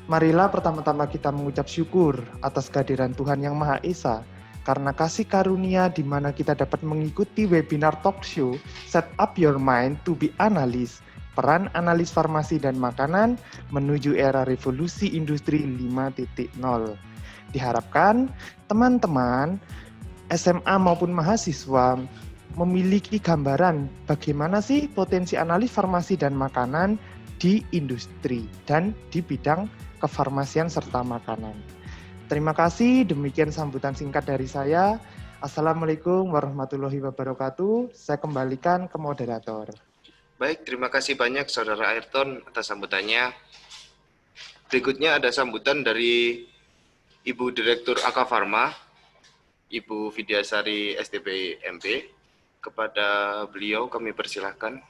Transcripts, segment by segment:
Marilah pertama-tama kita mengucap syukur atas kehadiran Tuhan Yang Maha Esa, karena kasih karunia di mana kita dapat mengikuti webinar talk show Set Up Your Mind to be Analyst, peran analis farmasi dan makanan menuju era revolusi industri 5.0. Diharapkan teman-teman SMA maupun mahasiswa memiliki gambaran bagaimana sih potensi analis farmasi dan makanan di industri dan di bidang kefarmasian serta makanan. Terima kasih, demikian sambutan singkat dari saya. Assalamualaikum warahmatullahi wabarakatuh. Saya kembalikan ke moderator. Baik, terima kasih banyak Saudara Ayrton atas sambutannya. Berikutnya ada sambutan dari Ibu Direktur AK Pharma, Ibu Vidyasari STP MP. Kepada beliau kami persilahkan.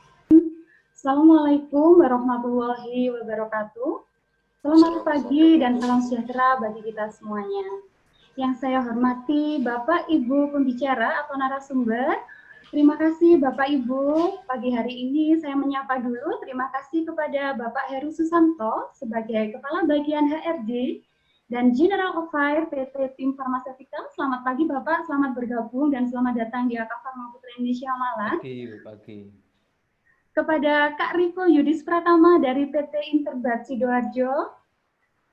Assalamualaikum warahmatullahi wabarakatuh. Selamat pagi dan salam sejahtera bagi kita semuanya. Yang saya hormati Bapak Ibu pembicara atau narasumber. Terima kasih Bapak Ibu. Pagi hari ini saya menyapa dulu. Terima kasih kepada Bapak Heru Susanto sebagai Kepala Bagian HRD dan General Affair PT Tim Pharmaceutical. Selamat pagi Bapak, selamat bergabung dan selamat datang di AK Pharma Putra Indonesia Malang. Pagi. Kepada Kak Riko Yudis Pratama dari PT Interbat Sidoarjo,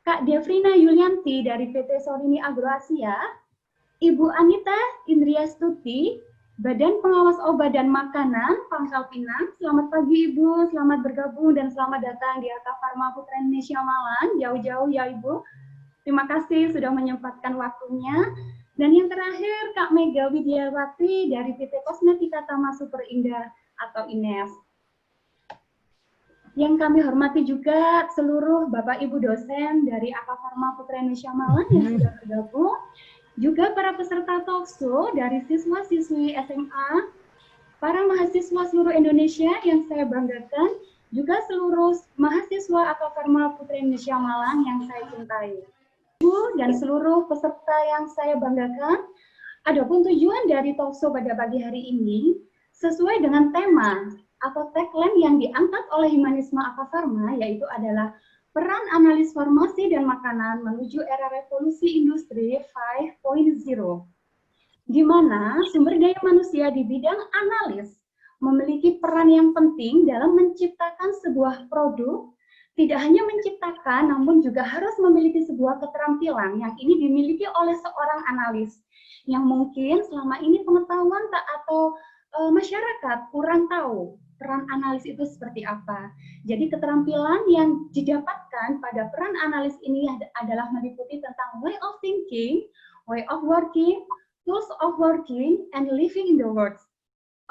Kak Devrina Yulianti dari PT Sorini Agroasia, Ibu Anita Indriastuti, Badan Pengawas Obat dan Makanan, Pangkal Pinang. Selamat pagi Ibu, selamat bergabung dan selamat datang di AK Pharma Putra Indonesia Malang. Jauh-jauh ya Ibu. Terima kasih sudah menyempatkan waktunya. Dan yang terakhir, Kak Mega Widiawati dari PT Kosmetika Tama Super Indah atau INES. Yang kami hormati juga seluruh Bapak Ibu dosen dari AK Pharma Putra Indonesia Malang yang sudah bergabung, juga para peserta talkshow dari siswa-siswi SMA, para mahasiswa seluruh Indonesia yang saya banggakan, juga seluruh mahasiswa AK Pharma Putra Indonesia Malang yang saya cintai. Ibu dan seluruh peserta yang saya banggakan, adapun tujuan dari talkshow pada pagi hari ini sesuai dengan tema atau tagline yang diangkat oleh Humanisme AK Pharma, yaitu adalah peran analis farmasi dan makanan menuju era revolusi industri 5.0, di mana sumber daya manusia di bidang analis memiliki peran yang penting dalam menciptakan sebuah produk. Tidak hanya menciptakan, namun juga harus memiliki sebuah keterampilan yang ini dimiliki oleh seorang analis, yang mungkin selama ini pengetahuan atau masyarakat kurang tahu peran analis itu seperti apa. Jadi keterampilan yang didapatkan pada peran analis ini adalah meliputi tentang way of thinking, way of working, tools of working, and living in the world.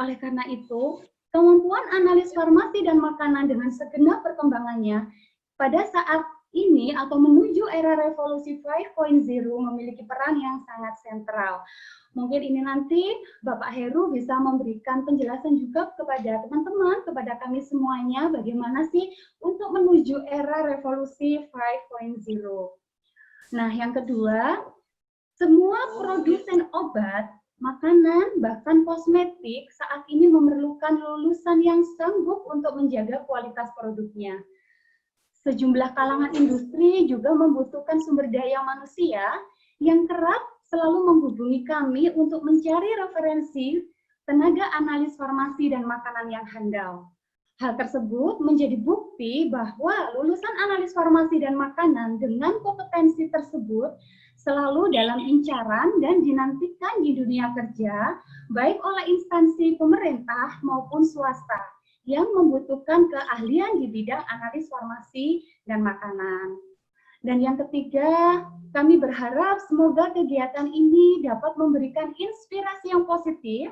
Oleh karena itu, kemampuan analis farmasi dan makanan dengan segenap perkembangannya pada saat ini atau menuju era revolusi 5.0 memiliki peran yang sangat sentral. Mungkin ini nanti Bapak Heru bisa memberikan penjelasan juga kepada teman-teman, kepada kami semuanya, bagaimana sih untuk menuju era revolusi 5.0. Nah, yang kedua, semua produsen obat, makanan, bahkan kosmetik saat ini memerlukan lulusan yang sanggup untuk menjaga kualitas produknya. Sejumlah kalangan industri juga membutuhkan sumber daya manusia yang kerap selalu menghubungi kami untuk mencari referensi tenaga analis farmasi dan makanan yang handal. Hal tersebut menjadi bukti bahwa lulusan analis farmasi dan makanan dengan kompetensi tersebut selalu dalam incaran dan dinantikan di dunia kerja, baik oleh instansi pemerintah maupun swasta yang membutuhkan keahlian di bidang analis farmasi dan makanan. Dan yang ketiga, kami berharap semoga kegiatan ini dapat memberikan inspirasi yang positif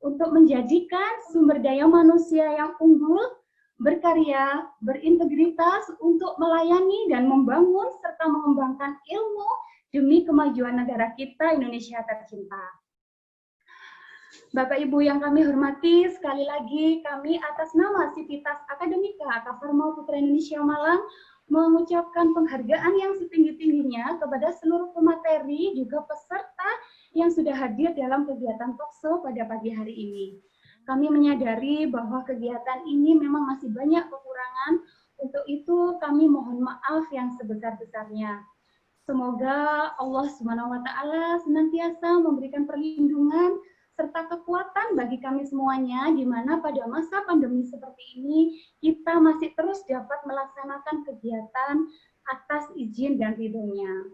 untuk menjadikan sumber daya manusia yang unggul, berkarya, berintegritas untuk melayani dan membangun serta mengembangkan ilmu demi kemajuan negara kita, Indonesia tercinta. Bapak Ibu yang kami hormati, sekali lagi kami atas nama Sivitas Akademika AK Pharma Putra Indonesia Malang mengucapkan penghargaan yang setinggi-tingginya kepada seluruh pemateri juga peserta yang sudah hadir dalam kegiatan talkshow pada pagi hari ini. Kami menyadari bahwa kegiatan ini memang masih banyak kekurangan, Untuk itu kami mohon maaf yang sebesar-besarnya. Semoga Allah Subhanahu wa taala senantiasa memberikan perlindungan serta kekuatan bagi kami semuanya, di mana pada masa pandemi seperti ini kita masih terus dapat melaksanakan kegiatan atas izin dan ridhonya.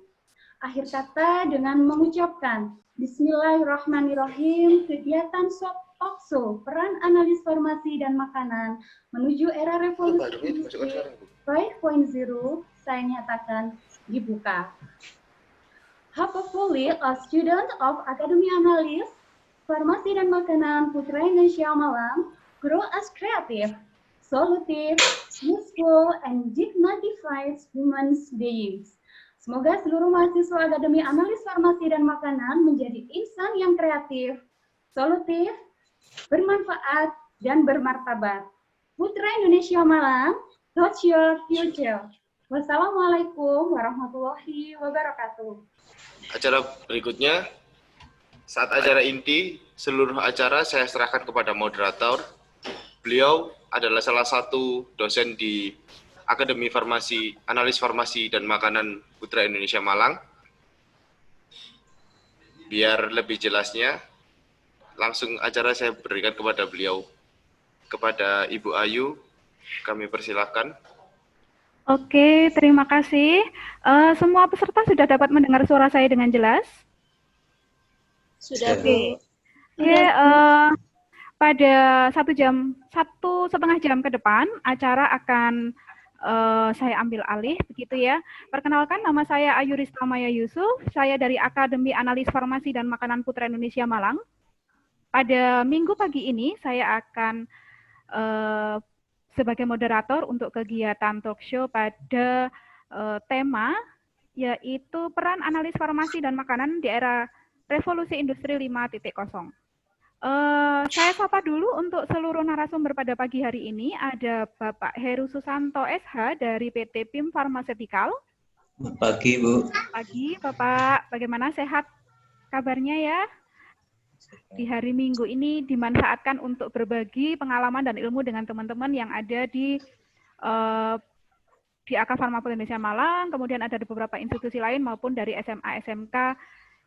Akhir kata dengan mengucapkan Bismillahirrahmanirrahim, kegiatan Talkshow peran analis farmasi dan makanan menuju era revolusi industri 5.0 saya nyatakan dibuka. Hopefully, a student of Academy Analis Farmasi dan Makanan Putra Indonesia Malang grow as creative, solutive, useful, and dignified human beings. Semoga seluruh mahasiswa Akademi Analis Farmasi dan Makanan menjadi insan yang kreatif, solutif, bermanfaat, dan bermartabat. Putra Indonesia Malang, touch your future. Wassalamualaikum warahmatullahi wabarakatuh. Acara berikutnya, saat acara inti, seluruh acara saya serahkan kepada moderator. Beliau adalah salah satu dosen di Akademi Farmasi, Analis Farmasi dan Makanan Putra Indonesia Malang. Biar lebih jelasnya, langsung acara saya berikan kepada beliau. Kepada Ibu Ayu, kami persilahkan. Oke, terima kasih. Semua peserta sudah dapat mendengar suara saya dengan jelas? Sudah, Oke. Oke, pada 1,5 jam ke depan, acara akan saya ambil alih, begitu ya. Perkenalkan, nama saya Ayu Rista Maya Yusuf, saya dari Akademi Analis Farmasi dan Makanan Putra Indonesia Malang. Pada minggu pagi ini, saya akan sebagai moderator untuk kegiatan talkshow pada tema yaitu peran analis farmasi dan makanan di era revolusi industri 5.0. Saya sapa dulu untuk seluruh narasumber pada pagi hari ini. Ada Bapak Heru Susanto SH dari PT PIM Pharmaceutical. Pagi, Bu. Pagi, Bapak. Bagaimana, sehat kabarnya ya? Di hari Minggu ini dimanfaatkan untuk berbagi pengalaman dan ilmu dengan teman-teman yang ada di AK Pharma Indonesia Malang, kemudian ada di beberapa institusi lain maupun dari SMA, SMK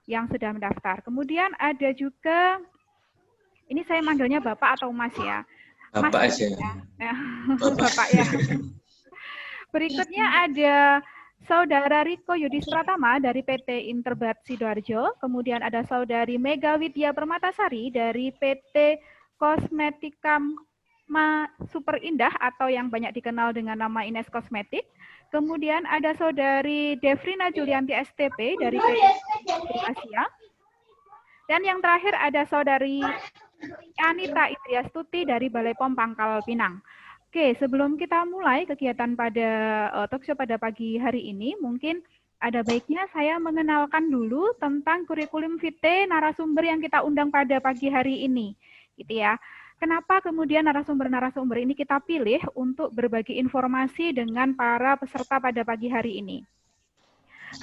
yang sudah mendaftar. Kemudian ada juga, ini saya manggilnya Bapak atau Mas ya? Bapak Mas, aja. Ya. Bapak ya. Berikutnya ada Saudara Riko Yudis Pratama dari PT Interbat Sidoarjo, kemudian ada Saudari Mega Widya Permatasari dari PT Kosmetikam Super Indah atau yang banyak dikenal dengan nama Ines Kosmetik, kemudian ada Saudari Devrina Julianti STP dari PT Asia, dan yang terakhir ada Saudari Anita Idriastuti dari Balai POM Pangkal Pinang. Oke, sebelum kita mulai kegiatan pada talkshow pada pagi hari ini, mungkin ada baiknya saya mengenalkan dulu tentang kurikulum vitae narasumber yang kita undang pada pagi hari ini, gitu ya. Kenapa kemudian narasumber-narasumber ini kita pilih untuk berbagi informasi dengan para peserta pada pagi hari ini?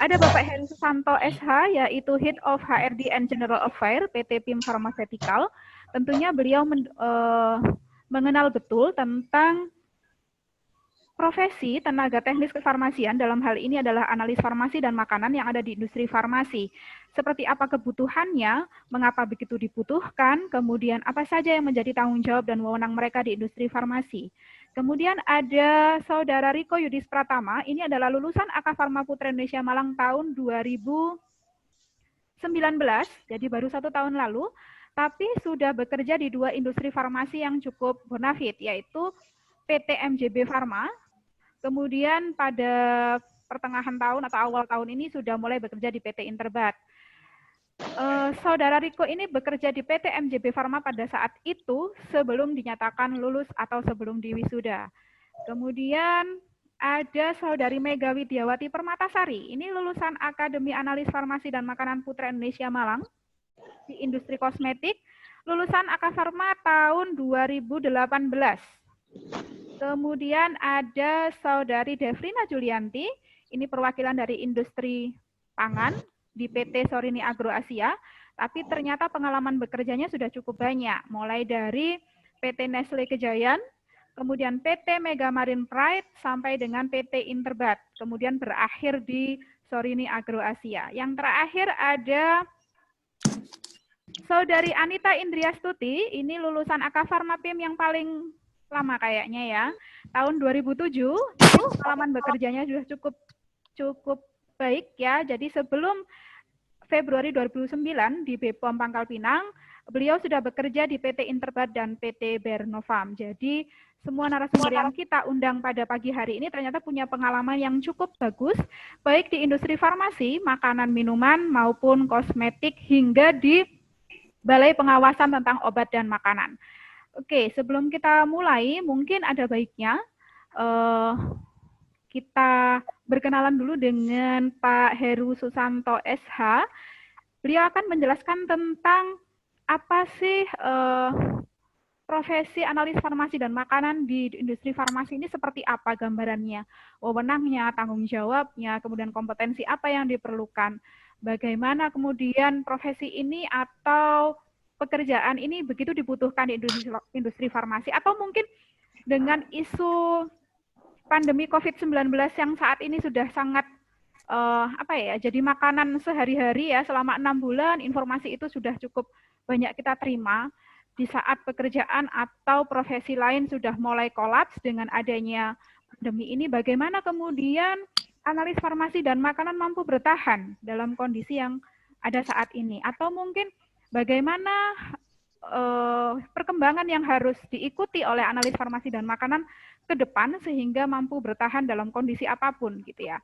Ada Bapak Heru Susanto SH, yaitu Head of HRD and General Affairs PT PIM Pharmaceutical. Tentunya beliau mengenal betul tentang profesi tenaga teknis kefarmasian, dalam hal ini adalah analis farmasi dan makanan yang ada di industri farmasi. Seperti apa kebutuhannya, mengapa begitu dibutuhkan, kemudian apa saja yang menjadi tanggung jawab dan wewenang mereka di industri farmasi. Kemudian ada Saudara Riko Yudis Pratama, ini adalah lulusan AK Pharma Putra Indonesia Malang tahun 2019, jadi baru 1 tahun lalu, tapi sudah bekerja di 2 industri farmasi yang cukup bonafit, yaitu PT MJB Pharma, kemudian pada pertengahan tahun atau awal tahun ini sudah mulai bekerja di PT Interbat. Saudara Riko ini bekerja di PT MJB Pharma pada saat itu sebelum dinyatakan lulus atau sebelum diwisuda. Kemudian ada Saudari Mega Widyawati Permatasari, ini lulusan Akademi Analis Farmasi dan Makanan Putra Indonesia Malang, di industri kosmetik, lulusan AK Pharma tahun 2018. Kemudian ada Saudari Devrina Julianti, ini perwakilan dari industri pangan di PT Sorini Agro Asia, tapi ternyata pengalaman bekerjanya sudah cukup banyak, mulai dari PT Nestle Kejayan, kemudian PT Mega Marine Pride, sampai dengan PT Interbat. Kemudian berakhir di Sorini Agro Asia. Yang terakhir ada Saudari Anita Indriastuti, ini lulusan AK Pharma PIM yang paling lama kayaknya ya. Tahun 2007, pengalaman bekerjanya sudah cukup baik ya. Jadi sebelum Februari 2009 di BPOM Pangkal Pinang, beliau sudah bekerja di PT Interbat dan PT Bernofarm. Jadi semua narasumber yang kita undang pada pagi hari ini ternyata punya pengalaman yang cukup bagus, baik di industri farmasi, makanan, minuman, maupun kosmetik, hingga di Balai Pengawasan tentang Obat dan Makanan. Oke, sebelum kita mulai, mungkin ada baiknya kita berkenalan dulu dengan Pak Heru Susanto SH. Beliau akan menjelaskan tentang apa sih profesi analis farmasi dan makanan di industri farmasi ini, seperti apa gambarannya, wewenangnya, tanggung jawabnya, kemudian kompetensi apa yang diperlukan, bagaimana kemudian profesi ini atau pekerjaan ini begitu dibutuhkan di industri farmasi, atau mungkin dengan isu pandemi COVID-19 yang saat ini sudah sangat jadi makanan sehari-hari ya, selama 6 bulan informasi itu sudah cukup banyak kita terima. Di saat pekerjaan atau profesi lain sudah mulai kolaps dengan adanya pandemi ini, bagaimana kemudian analis farmasi dan makanan mampu bertahan dalam kondisi yang ada saat ini, atau mungkin bagaimana perkembangan yang harus diikuti oleh analis farmasi dan makanan ke depan sehingga mampu bertahan dalam kondisi apapun gitu ya.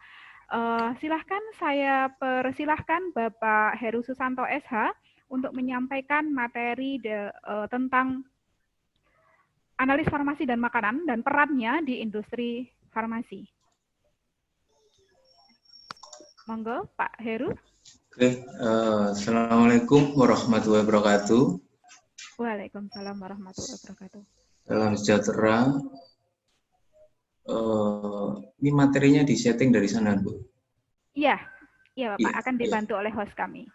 Silahkan saya persilahkan Bapak Heru Susanto SH untuk menyampaikan materi tentang analis farmasi dan makanan dan perannya di industri farmasi. Monggo Pak Heru. Oke, Assalamualaikum warahmatullahi wabarakatuh. Waalaikumsalam warahmatullahi wabarakatuh. Salam sejahtera. Ini materinya disetting dari sana, Bu? Iya, iya Bapak, Ya, akan dibantu oleh host kami.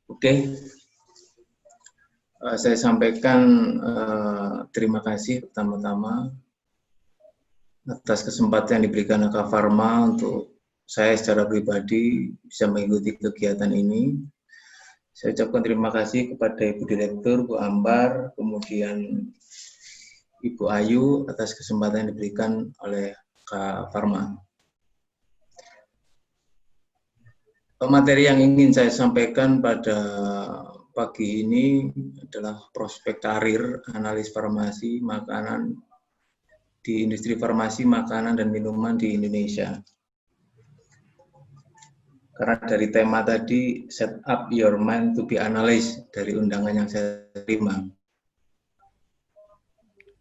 Oke. Saya sampaikan terima kasih pertama-tama atas kesempatan yang diberikan AK Pharma untuk saya secara pribadi bisa mengikuti kegiatan ini. Saya ucapkan terima kasih kepada Ibu Direktur, Bu Ambar, kemudian Ibu Ayu atas kesempatan yang diberikan oleh AK Pharma. Materi yang ingin saya sampaikan pada pagi ini adalah prospek karir analis farmasi makanan di industri farmasi makanan dan minuman di Indonesia. Karena dari tema tadi, set up your mind to be analyst, dari undangan yang saya terima.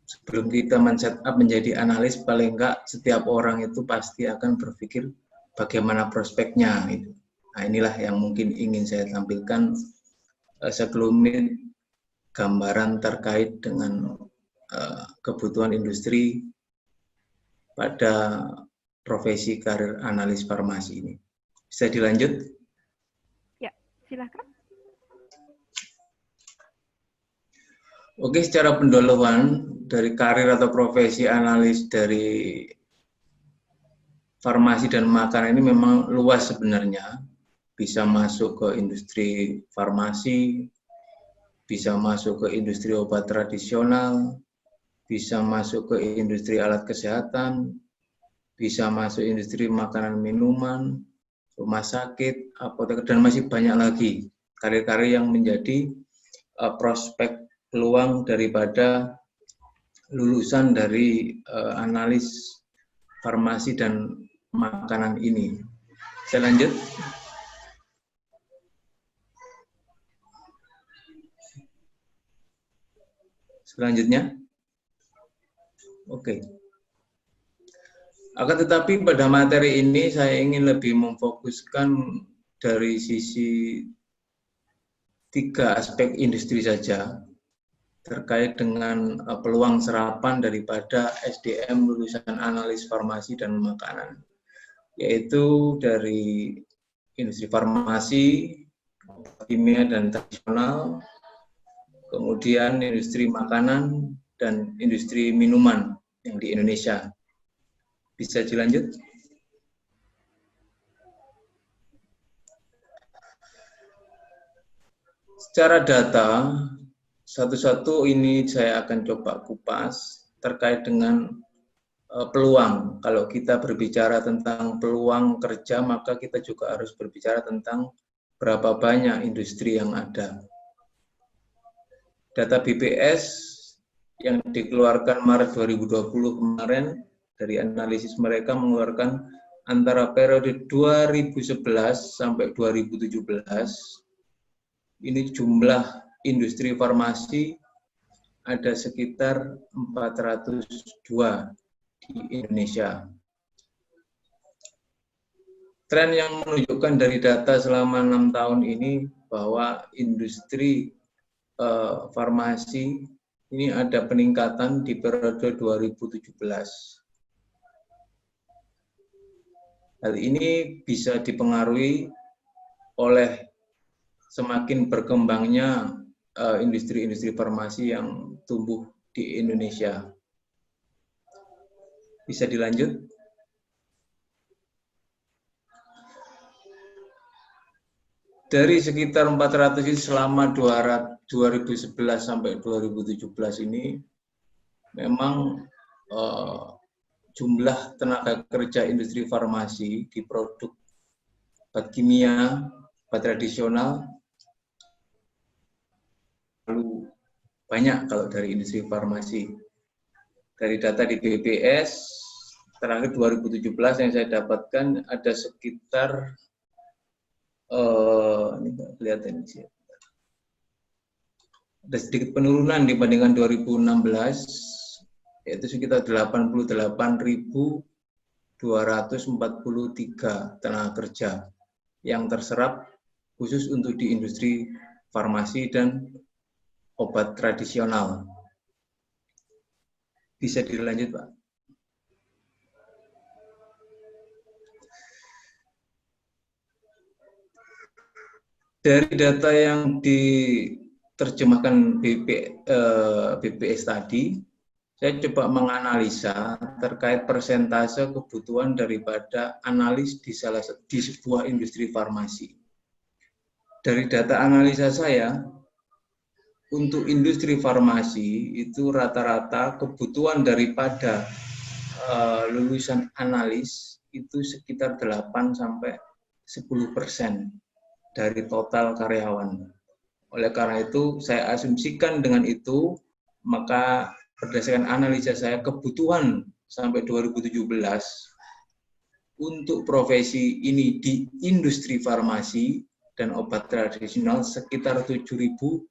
Sebelum kita men-set up menjadi analis, paling enggak setiap orang itu pasti akan berpikir bagaimana prospeknya. Nah, inilah yang mungkin ingin saya tampilkan sekelumit gambaran terkait dengan kebutuhan industri pada profesi karir analis farmasi ini. Bisa dilanjut? Ya, silakan. Oke, secara pendahuluan dari karir atau profesi analis dari farmasi dan makanan ini memang luas sebenarnya. Bisa masuk ke industri farmasi, bisa masuk ke industri obat tradisional, bisa masuk ke industri alat kesehatan, bisa masuk industri makanan minuman, rumah sakit, apotek, dan masih banyak lagi karir-karir yang menjadi prospek peluang daripada lulusan dari analis farmasi dan makanan ini. Saya lanjut. Selanjutnya. Oke. Akan tetapi pada materi ini saya ingin lebih memfokuskan dari sisi 3 aspek industri saja terkait dengan peluang serapan daripada SDM lulusan analis farmasi dan makanan, yaitu dari industri farmasi, kimia dan tradisional, kemudian industri makanan, dan industri minuman yang di Indonesia. Bisa dilanjut? Secara data, satu-satu ini saya akan coba kupas terkait dengan peluang. Kalau kita berbicara tentang peluang kerja, maka kita juga harus berbicara tentang berapa banyak industri yang ada. Data BPS yang dikeluarkan Maret 2020 kemarin, dari analisis mereka mengeluarkan antara periode 2011 sampai 2017, ini jumlah industri farmasi ada sekitar 402 di Indonesia. Tren yang menunjukkan dari data selama 6 tahun ini bahwa industri farmasi ini ada peningkatan di periode 2017. Hal ini bisa dipengaruhi oleh semakin berkembangnya industri-industri farmasi yang tumbuh di Indonesia. Bisa dilanjut? Dari sekitar 400 ini selama 2011 sampai 2017 ini memang jumlah tenaga kerja industri farmasi di produk obat kimia, obat tradisional terlalu banyak kalau dari industri farmasi. Dari data di BPS terakhir 2017 yang saya dapatkan ada sekitar ini kelihatan sih. Ada sedikit penurunan dibandingkan 2016, yaitu sekitar 88.243 tenaga kerja yang terserap khusus untuk di industri farmasi dan obat tradisional. Bisa dilanjut, Pak. Dari data yang diterjemahkan BPS tadi, saya coba menganalisa terkait persentase kebutuhan daripada analis di sebuah industri farmasi. Dari data analisa saya, untuk industri farmasi itu rata-rata kebutuhan daripada lulusan analis itu sekitar 8-10% dari total karyawan. Oleh karena itu, saya asumsikan dengan itu, maka berdasarkan analisa saya, kebutuhan sampai 2017 untuk profesi ini di industri farmasi dan obat tradisional sekitar 7.201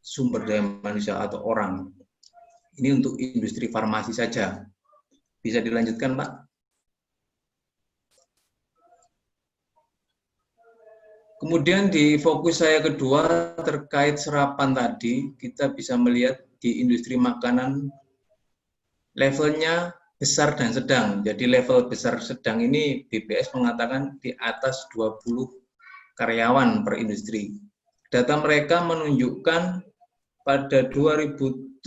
sumber daya manusia atau orang. Ini untuk industri farmasi saja. Bisa dilanjutkan, Pak? Kemudian di fokus saya kedua terkait serapan tadi, kita bisa melihat di industri makanan levelnya besar dan sedang. Jadi level besar sedang ini BPS mengatakan di atas 20 karyawan per industri. Data mereka menunjukkan pada 2017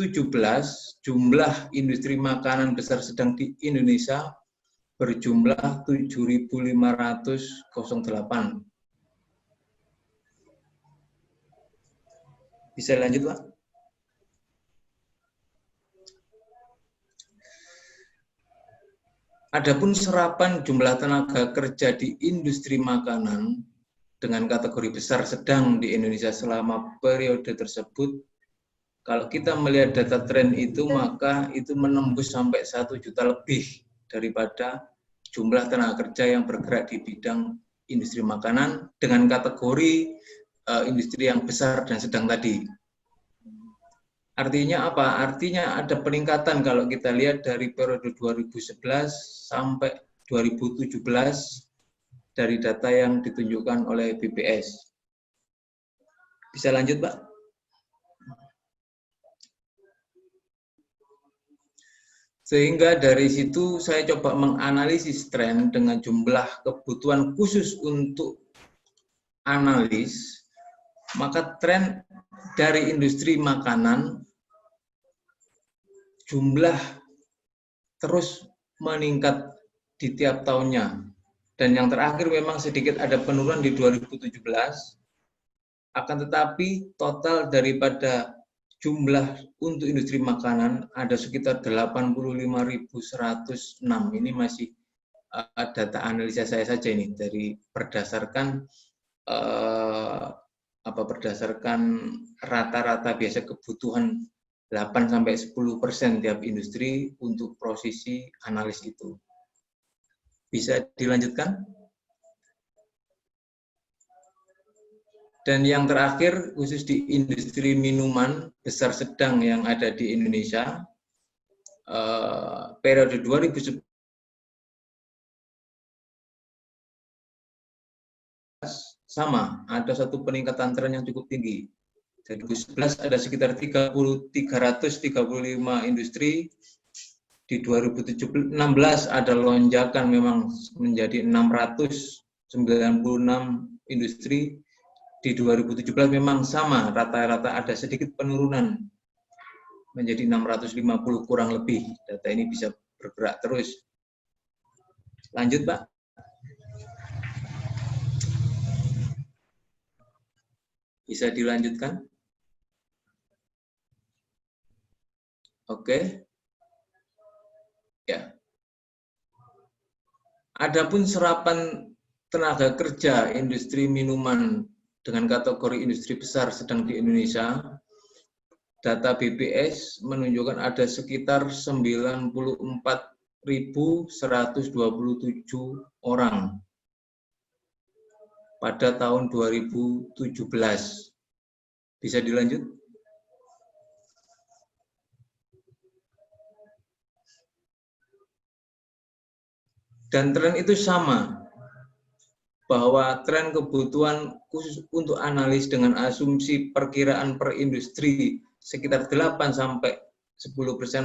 jumlah industri makanan besar sedang di Indonesia berjumlah 7.508. Bisa lanjut, Pak? Adapun serapan jumlah tenaga kerja di industri makanan dengan kategori besar sedang di Indonesia selama periode tersebut, kalau kita melihat data tren itu, maka itu menembus sampai 1 juta lebih daripada jumlah tenaga kerja yang bergerak di bidang industri makanan dengan kategori industri yang besar dan sedang tadi. Artinya apa? Artinya ada peningkatan kalau kita lihat dari periode 2011 sampai 2017 dari data yang ditunjukkan oleh BPS. Bisa lanjut, Pak? Sehingga dari situ saya coba menganalisis tren dengan jumlah kebutuhan khusus untuk analis, maka tren dari industri makanan jumlah terus meningkat di tiap tahunnya. Dan yang terakhir memang sedikit ada penurunan di 2017, akan tetapi total daripada jumlah untuk industri makanan ada sekitar 85.106. Ini masih data analisa saya saja ini dari berdasarkan berdasarkan rata-rata biasa kebutuhan 8-10% tiap industri untuk prosesi analis itu. Bisa dilanjutkan? Dan yang terakhir, khusus di industri minuman besar sedang yang ada di Indonesia, periode 2011 sama, ada satu peningkatan tren yang cukup tinggi. Dari 2011 ada sekitar 335 industri, di 2016 ada lonjakan memang menjadi 696 industri, di 2017 memang sama, rata-rata ada sedikit penurunan menjadi 650 kurang lebih. Data ini bisa bergerak terus. Lanjut, Pak. Bisa dilanjutkan? Oke. Ya. Adapun serapan tenaga kerja industri minuman dengan kategori industri besar sedang di Indonesia, data BPS menunjukkan ada sekitar 94.127 orang pada tahun 2017. Bisa dilanjut? Dan tren itu sama, bahwa tren kebutuhan khusus untuk analis dengan asumsi perkiraan per industri sekitar 8-10%,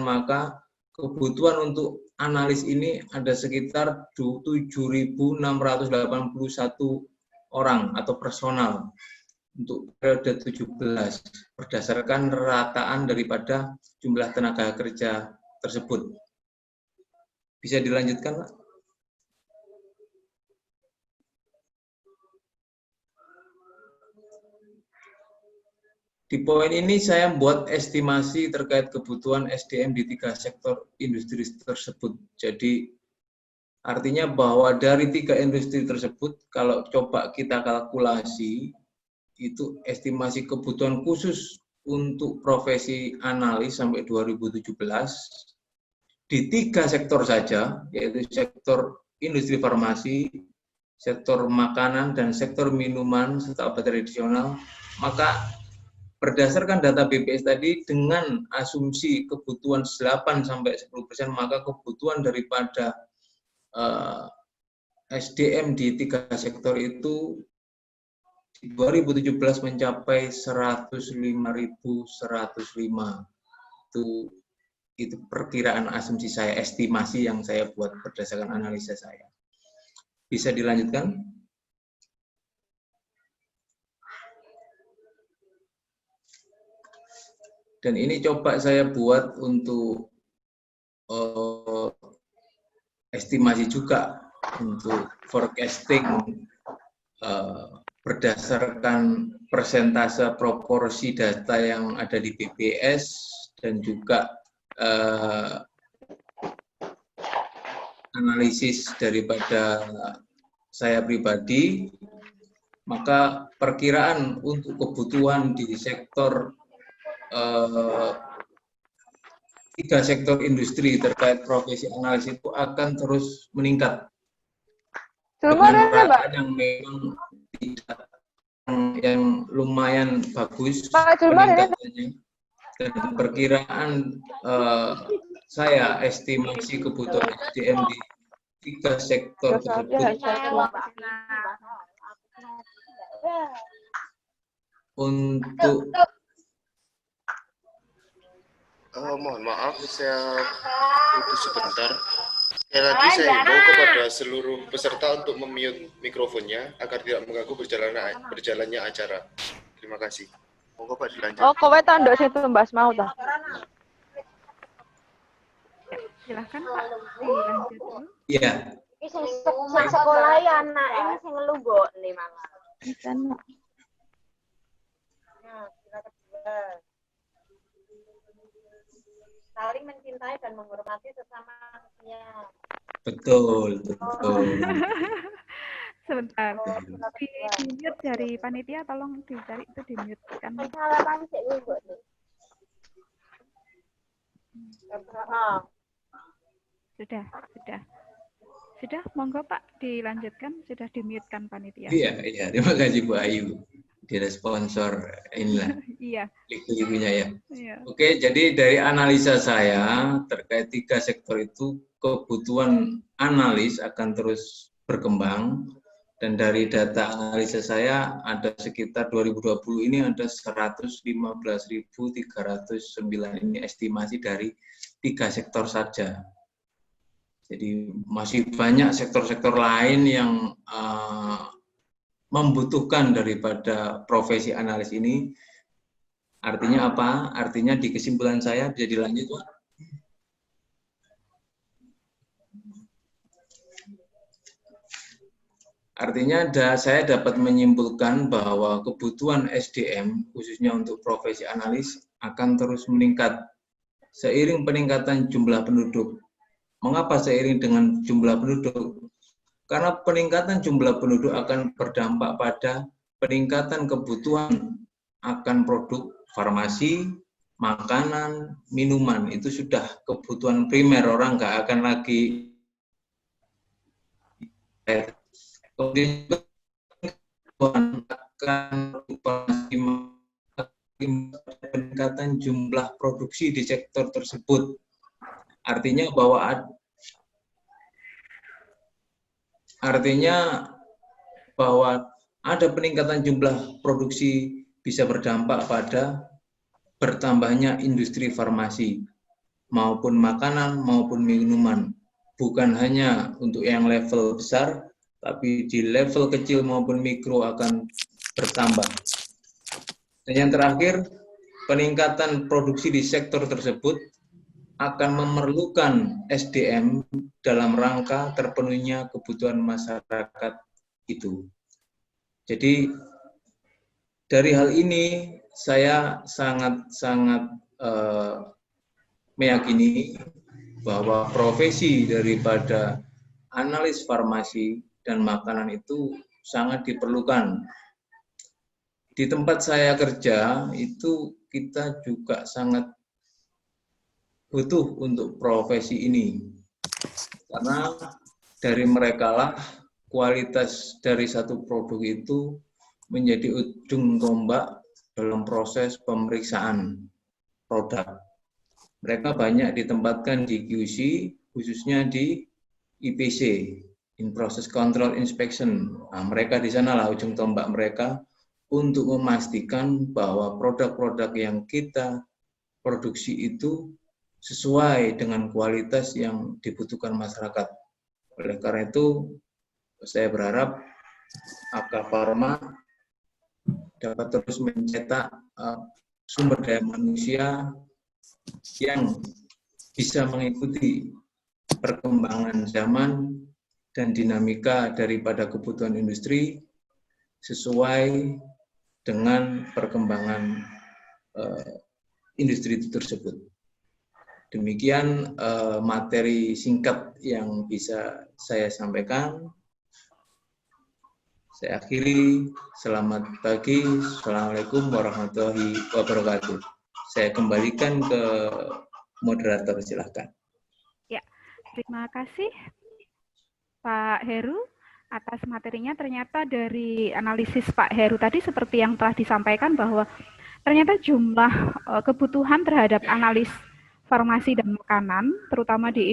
maka kebutuhan untuk analis ini ada sekitar 7.681 orang atau personal untuk periode 17 berdasarkan rataan daripada jumlah tenaga kerja tersebut. Bisa dilanjutkan, Pak? Di poin ini saya buat estimasi terkait kebutuhan SDM di 3 sektor industri tersebut. Jadi artinya bahwa dari 3 industri tersebut, kalau coba kita kalkulasi, itu estimasi kebutuhan khusus untuk profesi analis sampai 2017, di 3 sektor saja, yaitu sektor industri farmasi, sektor makanan, dan sektor minuman serta obat tradisional, maka berdasarkan data BPS tadi, dengan asumsi kebutuhan 8-10%, maka kebutuhan daripada SDM di 3 sektor itu di 2017 mencapai 105.105. Itu perkiraan asumsi saya, estimasi yang saya buat berdasarkan analisa saya. Bisa dilanjutkan? Dan ini coba saya buat untuk estimasi juga untuk forecasting berdasarkan persentase proporsi data yang ada di BPS dan juga analisis daripada saya pribadi, maka perkiraan untuk kebutuhan di sektor 3 sektor industri terkait profesi analis itu akan terus meningkat dengan rata yang memang tidak yang lumayan bagus peningkatannya. Dan perkiraan saya estimasi kebutuhan SDM di 3 sektor tersebut untuk mohon maaf, saya putus sebentar. Sekali lagi saya himbau kepada seluruh peserta untuk memute mikrofonnya agar tidak mengganggu berjalannya acara. Terima kasih. Monggo Pak dilanjut. Oh, kowe tanduk sing tumbas mau ta? Silahkan Pak, dilanjut dulu. Iya. Iki sing sekolah ya anake sing ngelunggokne malah. Bisa. Nah, sila kedua. Saling mencintai dan menghormati sesama manusia. Betul, betul. Sebentar, di-mute dari panitia, tolong dicari itu di-mute kan. Salah pancik ngelunggokne. Sudah, monggo Pak, dilanjutkan, sudah di-mute kan panitia. Iya, terima kasih Bu Ayu. Dia sponsor inilah. Iya. Ibu-ibunya ya. Iya. Oke, jadi dari analisa saya terkait 3 sektor itu kebutuhan analis akan terus berkembang, dan dari data analisa saya ada sekitar 2020 ini ada 115.309 ini estimasi dari 3 sektor saja. Jadi masih banyak sektor-sektor lain yang membutuhkan daripada profesi analis ini. Artinya apa? Artinya di kesimpulan saya bisa dilanjut, Pak. Artinya saya dapat menyimpulkan bahwa kebutuhan SDM khususnya untuk profesi analis akan terus meningkat seiring peningkatan jumlah penduduk. Mengapa seiring dengan jumlah penduduk? Karena peningkatan jumlah penduduk akan berdampak pada peningkatan kebutuhan akan produk farmasi, makanan, minuman. Itu sudah kebutuhan primer, orang nggak akan lagi peningkatan jumlah produksi di sektor tersebut. Artinya bahwa ada peningkatan jumlah produksi bisa berdampak pada bertambahnya industri farmasi maupun makanan maupun minuman. Bukan hanya untuk yang level besar, tapi di level kecil maupun mikro akan bertambah. Dan yang terakhir, peningkatan produksi di sektor tersebut akan memerlukan SDM dalam rangka terpenuhnya kebutuhan masyarakat itu. Jadi dari hal ini saya sangat meyakini bahwa profesi daripada analis farmasi dan makanan itu sangat diperlukan. Di tempat saya kerja itu kita juga sangat butuh untuk profesi ini, karena dari merekalah kualitas dari satu produk itu menjadi ujung tombak dalam proses pemeriksaan produk. Mereka banyak ditempatkan di QC, khususnya di IPC, in process control inspection. Nah, mereka di sanalah ujung tombak mereka untuk memastikan bahwa produk-produk yang kita produksi itu sesuai dengan kualitas yang dibutuhkan masyarakat. Oleh karena itu, saya berharap AK Pharma dapat terus mencetak sumber daya manusia yang bisa mengikuti perkembangan zaman dan dinamika daripada kebutuhan industri sesuai dengan perkembangan industri itu tersebut. Demikian materi singkat yang bisa saya sampaikan. Saya akhiri. Selamat pagi. Assalamualaikum warahmatullahi wabarakatuh. Saya kembalikan ke moderator, silahkan. Ya, terima kasih Pak Heru atas materinya. Ternyata dari analisis Pak Heru tadi seperti yang telah disampaikan bahwa ternyata jumlah kebutuhan terhadap analis farmasi dan makanan, terutama di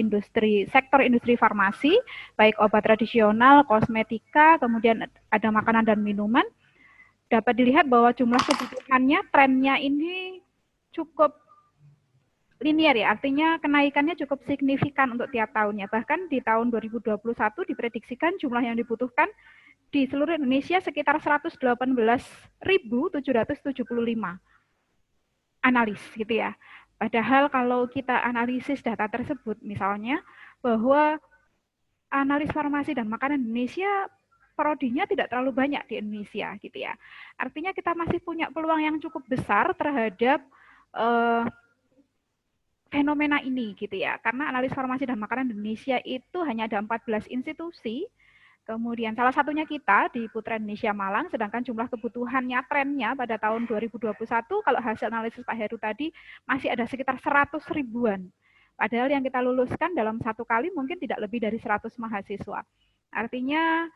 sektor industri farmasi, baik obat tradisional, kosmetika, kemudian ada makanan dan minuman, dapat dilihat bahwa jumlah kebutuhannya, trennya ini cukup linear ya, artinya kenaikannya cukup signifikan untuk tiap tahunnya. Bahkan di tahun 2021 diprediksikan jumlah yang dibutuhkan di seluruh Indonesia sekitar 118.775. analis gitu ya. Padahal kalau kita analisis data tersebut, misalnya bahwa analis farmasi dan makanan Indonesia prodinya tidak terlalu banyak di Indonesia gitu ya. Artinya kita masih punya peluang yang cukup besar terhadap fenomena ini gitu ya. Karena analis farmasi dan makanan Indonesia itu hanya ada 14 institusi. Kemudian salah satunya kita di Putra Indonesia Malang, sedangkan jumlah kebutuhannya trennya pada tahun 2021 kalau hasil analisis Pak Heru tadi masih ada sekitar 100 ribuan. Padahal yang kita luluskan dalam satu kali mungkin tidak lebih dari 100 mahasiswa. Artinya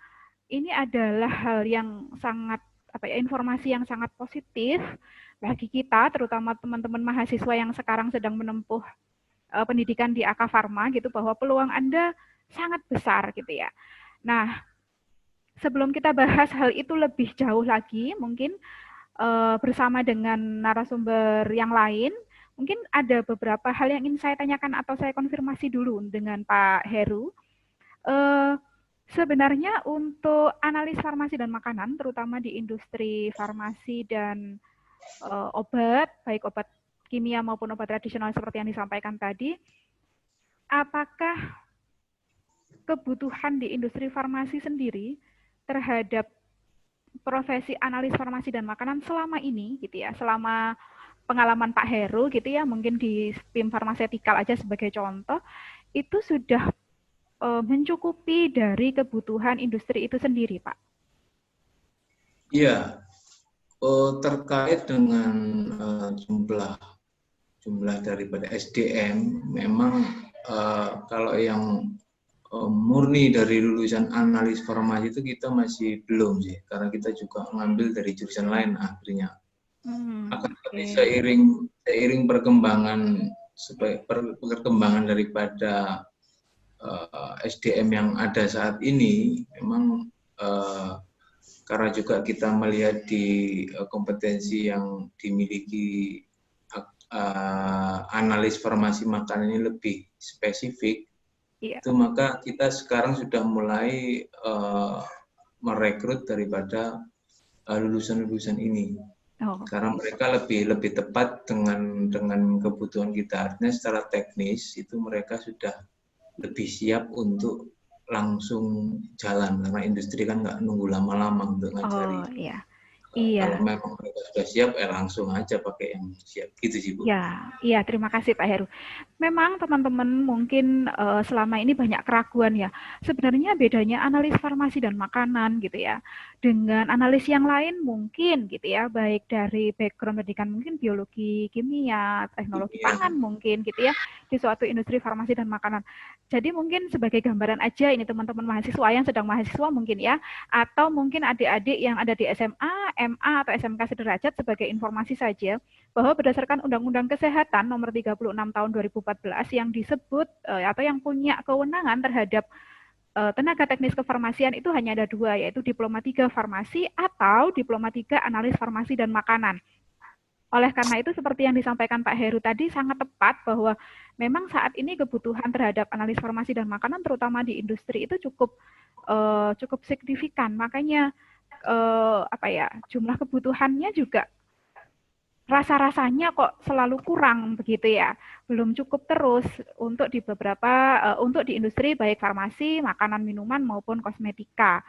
ini adalah hal yang sangat informasi yang sangat positif bagi kita, terutama teman-teman mahasiswa yang sekarang sedang menempuh pendidikan di AK Pharma gitu, bahwa peluang Anda sangat besar gitu ya. Nah, sebelum kita bahas hal itu lebih jauh lagi, mungkin bersama dengan narasumber yang lain, mungkin ada beberapa hal yang ingin saya tanyakan atau saya konfirmasi dulu dengan Pak Heru. Sebenarnya untuk analis farmasi dan makanan, terutama di industri farmasi dan obat, baik obat kimia maupun obat tradisional seperti yang disampaikan tadi, apakah kebutuhan di industri farmasi sendiri terhadap profesi analis farmasi dan makanan selama ini gitu ya, selama pengalaman Pak Heru gitu ya, mungkin di PIM Farmasetikal aja sebagai contoh, itu sudah mencukupi dari kebutuhan industri itu sendiri, Pak? Iya, terkait dengan jumlah daripada SDM, memang kalau yang murni dari lulusan analis farmasi itu kita masih belum sih, karena kita juga mengambil dari jurusan lain akhirnya. Akan tapi seiring perkembangan daripada SDM yang ada saat ini, memang karena juga kita melihat di kompetensi yang dimiliki analis farmasi makanan ini lebih spesifik. Itu maka kita sekarang sudah mulai merekrut daripada lulusan-lulusan ini, karena mereka lebih tepat dengan kebutuhan kita. Artinya secara teknis itu mereka sudah lebih siap untuk langsung jalan, karena industri kan nggak nunggu lama-lama untuk ngajari. Kalau memang mereka sudah siap, langsung aja pakai yang siap. Gitu sih, Bu. Iya, terima kasih Pak Heru. Memang teman-teman mungkin selama ini banyak keraguan ya. Sebenarnya bedanya analis farmasi dan makanan gitu ya, dengan analis yang lain mungkin gitu ya, baik dari background pendidikan mungkin biologi, kimia, teknologi pangan mungkin gitu ya, di suatu industri farmasi dan makanan. Jadi mungkin sebagai gambaran aja ini teman-teman mahasiswa yang sedang mahasiswa mungkin ya, atau mungkin adik-adik yang ada di SMA, MA atau SMK sederajat sebagai informasi saja, bahwa berdasarkan Undang-Undang Kesehatan Nomor 36 Tahun 2014 yang disebut atau yang punya kewenangan terhadap tenaga teknis kefarmasian itu hanya ada dua, yaitu Diploma 3 Farmasi atau Diploma 3 Analis Farmasi dan Makanan. Oleh karena itu, seperti yang disampaikan Pak Heru tadi, sangat tepat bahwa memang saat ini kebutuhan terhadap analis farmasi dan makanan, terutama di industri itu cukup signifikan. Makanya jumlah kebutuhannya juga rasa-rasanya kok selalu kurang begitu ya, belum cukup terus untuk di industri baik farmasi, makanan, minuman maupun kosmetika.